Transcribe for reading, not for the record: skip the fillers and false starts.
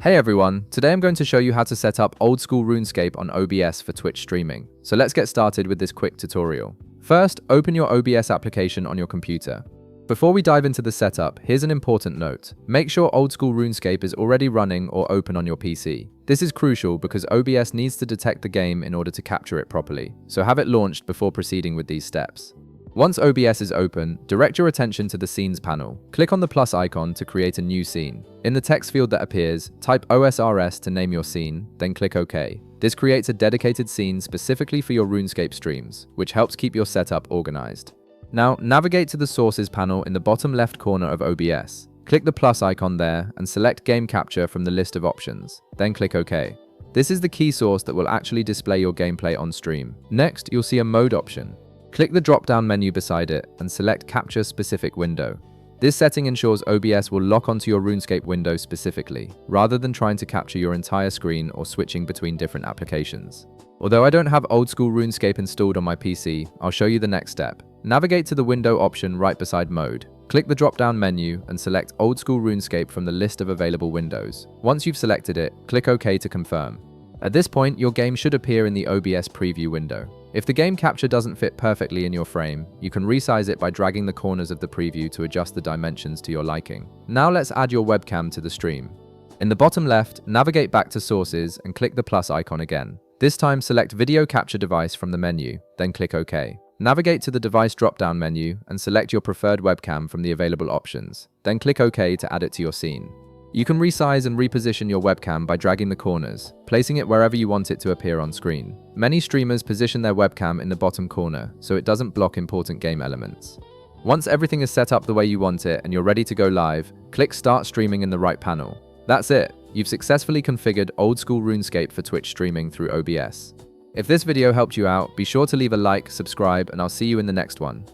Hey everyone, today I'm going to show you how to set up Oldschool Runescape on OBS for Twitch streaming. So let's get started with this quick tutorial. First, open your OBS application on your computer. Before we dive into the setup, here's an important note. Make sure Oldschool Runescape is already running or open on your PC. This is crucial because OBS needs to detect the game in order to capture it properly, so have it launched before proceeding with these steps. Once OBS is open, direct your attention to the Scenes panel. Click on the plus icon to create a new scene. In the text field that appears, type OSRS to name your scene, then click OK. This creates a dedicated scene specifically for your RuneScape streams, which helps keep your setup organized. Now, navigate to the Sources panel in the bottom left corner of OBS. Click the plus icon there and select Game Capture from the list of options, then click OK. This is the key source that will actually display your gameplay on stream. Next, you'll see a mode option. Click the drop-down menu beside it and select Capture Specific Window. This setting ensures OBS will lock onto your RuneScape window specifically, rather than trying to capture your entire screen or switching between different applications. Although I don't have Oldschool Runescape installed on my PC, I'll show you the next step. Navigate to the window option right beside Mode. Click the drop-down menu and select Oldschool Runescape from the list of available windows. Once you've selected it, click OK to confirm. At this point, your game should appear in the OBS preview window. If the game capture doesn't fit perfectly in your frame, you can resize it by dragging the corners of the preview to adjust the dimensions to your liking. Now let's add your webcam to the stream. In the bottom left, navigate back to Sources and click the plus icon again. This time select Video Capture Device from the menu, then click OK. Navigate to the Device drop-down menu and select your preferred webcam from the available options, then click OK to add it to your scene. You can resize and reposition your webcam by dragging the corners, placing it wherever you want it to appear on screen. Many streamers position their webcam in the bottom corner, so it doesn't block important game elements. Once everything is set up the way you want it and you're ready to go live, click Start Streaming in the right panel. That's it, you've successfully configured Oldschool Runescape for Twitch streaming through OBS. If this video helped you out, be sure to leave a like, subscribe, and I'll see you in the next one.